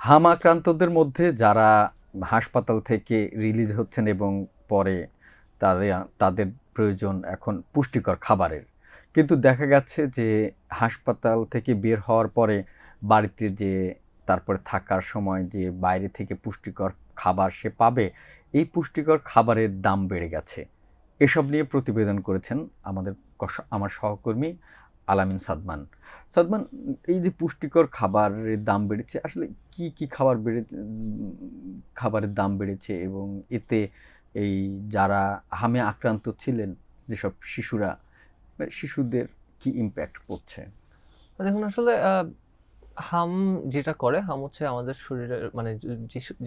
হাম আক্রান্তদের মধ্যে যারা হাসপাতাল থেকে রিলিজ হচ্ছেন এবং পরে তাদের প্রয়োজন এখন পুষ্টিকর খাবারের। কিন্তু দেখা গেছে যে হাসপাতাল থেকে বের হওয়ার পরে বাড়িতে যেয়ে তারপরে থাকার সময় যে বাইরে থেকে পুষ্টিকর খাবার সে পাবে, এই পুষ্টিকর খাবারের দাম বেড়ে গেছে। এসব নিয়ে প্রতিবেদন করেছেন আমার সহকর্মী আলামিন সাদমান। সাদমান, এই যে পুষ্টিকর খাবারের দাম বেড়েছে, আসলে কি কি খাবারের দাম বেড়েছে এবং এতে এই যারা হামে আক্রান্ত ছিলেন, যেসব শিশুদের কি ইম্প্যাক্ট পড়ছে? দেখুন আসলে হাম যেটা করে, হাম হচ্ছে আমাদের শরীরের মানে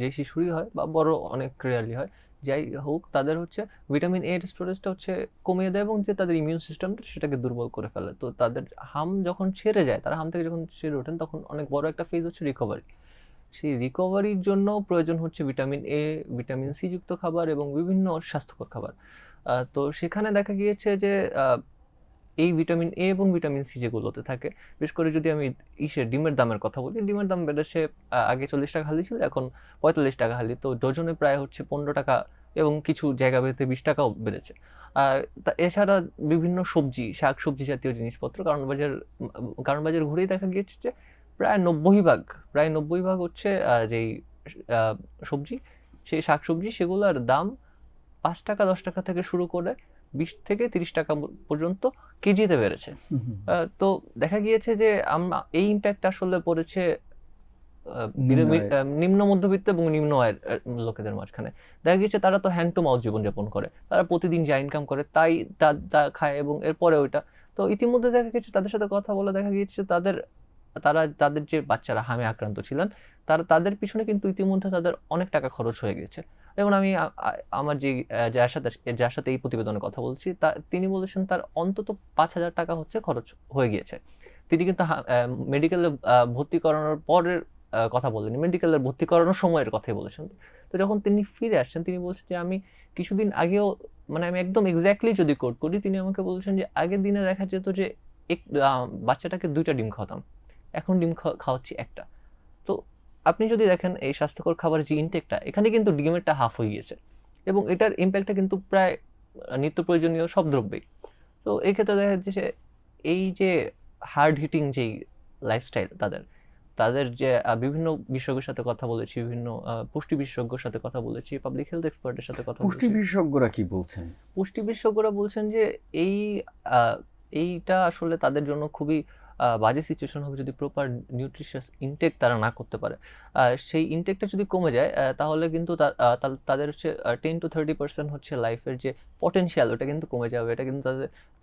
যে শিশুরই হয় বা বড় অনেক রেয়ারলি হয়, যাই হোক তাদের হচ্ছে ভিটামিন এর স্টোরেজটা হচ্ছে কমিয়ে দেয় এবং যে তাদের ইমিউন সিস্টেমটা সেটাকে দুর্বল করে ফেলে। তো তাদের হাম যখন ছেড়ে যায়, তারা হাম থেকে যখন ছেড়ে ওঠেন তখন অনেক বড় একটা ফেজ হচ্ছে রিকভারি। সেই রিকভারির জন্য প্রয়োজন হচ্ছে ভিটামিন এ, ভিটামিন সি যুক্ত খাবার এবং বিভিন্ন স্বাস্থ্যকর খাবার। তো সেখানে দেখা গিয়েছে যে এই ভিটামিন এ এবং ভিটামিন সি যেগুলোতে থাকে, বিশেষ করে যদি আমি ডিমের দামের কথা বলি, ডিমের দাম বেড়েছে। আগে 40 টাকা হালি ছিল, এখন 45 টাকা হালি। তো ডজনে প্রায় হচ্ছে 15 টাকা এবং কিছু জায়গা ভেদে 20 টাকাও বেড়েছে। এছাড়া বিভিন্ন সবজি, শাক সবজি জাতীয় জিনিসপত্র কারণ বাজার ঘুরেই দেখা গিয়েছে যে প্রায় 90 ভাগ হচ্ছে যেই সবজি, সেই শাক সবজি সেগুলোর দাম 5 টাকা 10 টাকা থেকে শুরু করে 20 থেকে 30 টাকা পর্যন্ত কেজিতে বেড়েছে। তো দেখা গিয়েছে যে এই ইম্প্যাক্ট আসলে পড়েছে নিম্ন মধ্যবিত্ত এবং নিম্ন আয়ের লোকেদের মাঝখানে। দেখা গিয়েছে তারা তো হ্যান্ড টু মাউথ জীবনযাপন করে, তারা প্রতিদিন যা ইনকাম করে তাই তা খায় এবং এরপরে ওইটা। তো ইতিমধ্যে দেখা গেছে তাদের সাথে কথা বলে দেখা গিয়েছে তাদের যে বাচ্চারা হামে আক্রান্ত ছিলেন, তাদের পিছনে কিন্তু ইতিমধ্যে তাদের অনেক টাকা খরচ হয়ে গেছে। যেমন আমি আমার যে যার সাথে এই প্রতিবেদনে কথা বলছি, তিনি বলেছেন তার অন্তত 5,000 টাকা হচ্ছে খরচ হয়ে গিয়েছে। তিনি কিন্তু মেডিকেলে ভর্তি করানোর পরের কথা বলেনি, মেডিকেলে ভর্তি করানোর সময়ের কথাই বলেছেন। তো যখন তিনি ফিরে আসছেন, তিনি বলছেন যে আমি কিছুদিন আগেও, মানে আমি একদম এক্স্যাক্টলি যদি কোট করি, তিনি আমাকে বলছেন যে আগের দিনে দেখা যেত যে বাচ্চাটাকে 2টা ডিম খাওয়াতাম, এখন ডিম খাওয়াচ্ছি একটা। তো আপনি যদি দেখেন এই স্বাস্থ্যকর খাবারের যে ইনটেকটা, এখানে কিন্তু ডিমেরটা হাফ হয়ে গিয়েছে এবং এটার ইম্প্যাক্টটা কিন্তু প্রায় নিত্য প্রয়োজনীয় সব দ্রব্যেই। তো এই ক্ষেত্রে দেখা যাচ্ছে যে এই যে হার্ড হিটিং যেই লাইফস্টাইল তাদের, যে বিভিন্ন বিশেষজ্ঞের সাথে কথা বলেছি, বিভিন্ন পুষ্টি বিশেষজ্ঞর সাথে কথা বলেছি, পাবলিক হেলথ এক্সপার্টের সাথে কথা পুষ্টি বলেছি। বিশেষজ্ঞরা কি বলছেন? পুষ্টি বিশেষজ্ঞরা বলছেন যে এই এইটা আসলে তাদের জন্য খুবই বাজে সিচুয়েশন হবে যদি প্রপার নিউট্রিশিয়াস ইনটেক তারা না করতে পারে। সেই ইনটেকটা যদি কমে যায়, তাহলে কিন্তু তাদের হচ্ছে 10-30% হচ্ছে লাইফের যে পটেনশিয়াল, ওটা কিন্তু কমে যাবে। এটা কিন্তু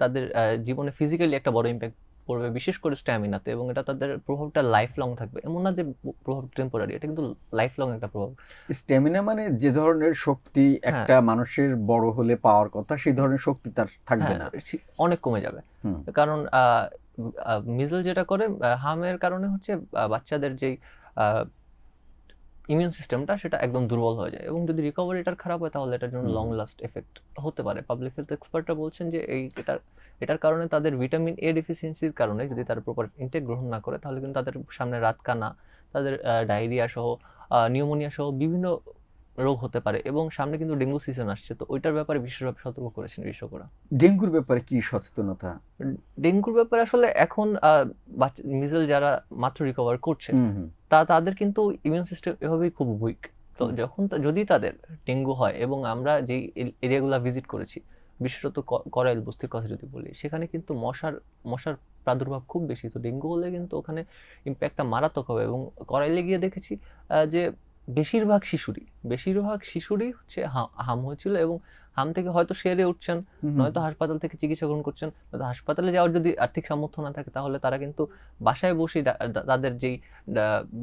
তাদের জীবনে ফিজিক্যালি একটা বড় ইম্প্যাক্ট পড়বে, বিশেষ করে স্ট্যামিনাতে, এবং এটা তাদের প্রভাবটা লাইফ লং থাকবে। এমন না যে প্রভাব টেম্পোরারি, এটা কিন্তু লাইফ লং একটা প্রভাব। স্ট্যামিনা মানে যে ধরনের শক্তি হ্যাঁ, একটা মানুষের বড় হলে পাওয়ার কথা, সেই ধরনের শক্তি তার থাকবে হ্যাঁ, না। অনেক কমে যাবে। হুম। কারণ মিজল যেটা করে, হামের কারণে হচ্ছে বাচ্চাদের যেই ইমিউন সিস্টেমটা সেটা একদম দুর্বল হয়ে যায়, এবং যদি রিকভারি এটার খারাপ হয় তাহলে এটার জন্য লং লাস্ট এফেক্ট হতে পারে। পাবলিক হেলথ এক্সপার্টরা বলছেন যে এটার কারণে তাদের ভিটামিন এ ডেফিসিয়েন্সির কারণে যদি তারা প্রপার ইনটেক গ্রহণ না করে, তাহলে কিন্তু তাদের সামনে রাত কানা, তাদের ডায়রিয়া সহ, নিউমোনিয়া সহ বিভিন্ন রোগ হতে পারে, এবং সামনে কিন্তু ডেঙ্গু সিজন আসছে। তো ওইটার ব্যাপারে বিশেষভাবে সতর্ক করেছেন বিশেষজ্ঞরা। ডেঙ্গুর ব্যাপারে কি সচেতনতা? ডেঙ্গুর ব্যাপারে আসলে এখন মিজেল যারা মাত্র রিকভার করছে, হুম, হুম, তাদের কিন্তু ইমিউন সিস্টেম এভাবেই খুব উইক। তো হুম। যদি তাদের ডেঙ্গু হয়, এবং আমরা যেই এরিয়াগুলো ভিজিট করেছি, বিশেষত করাইল বস্তির কথা যদি বলি, সেখানে কিন্তু মশার প্রাদুর্ভাব খুব বেশি। তো ডেঙ্গু হলে কিন্তু ওখানে ইম্প্যাক্টটা মারাত্মক হবে, এবং করাইলে গিয়ে দেখেছি যে বেশিরভাগ শিশুরই হচ্ছে হাম হয়েছিল, এবং হাম থেকে হয়তো সেরে উঠছেন, হুম, হুম। নয়তো হাসপাতাল থেকে চিকিৎসা গ্রহণ করছেন। নয়তো হাসপাতালে যাওয়ার যদি আর্থিক সামর্থ্য না থাকে, তাহলে তারা কিন্তু বাসায় বসেই তাদের যেই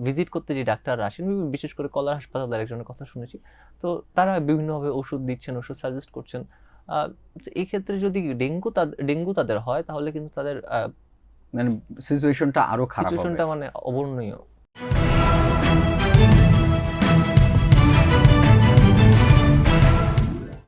ভিজিট করতে যে ডাক্তাররা আসেন, বিশেষ করে কলার হাসপাতালের একজনের কথা শুনেছি, তো তারা বিভিন্নভাবে ওষুধ দিচ্ছেন, ওষুধ সাজেস্ট করছেন। এই ক্ষেত্রে যদি ডেঙ্গু তাদের হয়, তাহলে কিন্তু তাদের মানে সিচুয়েশনটা আরো খারাপ হবে। সিচুয়েশনটা মানে অবর্ণনীয়।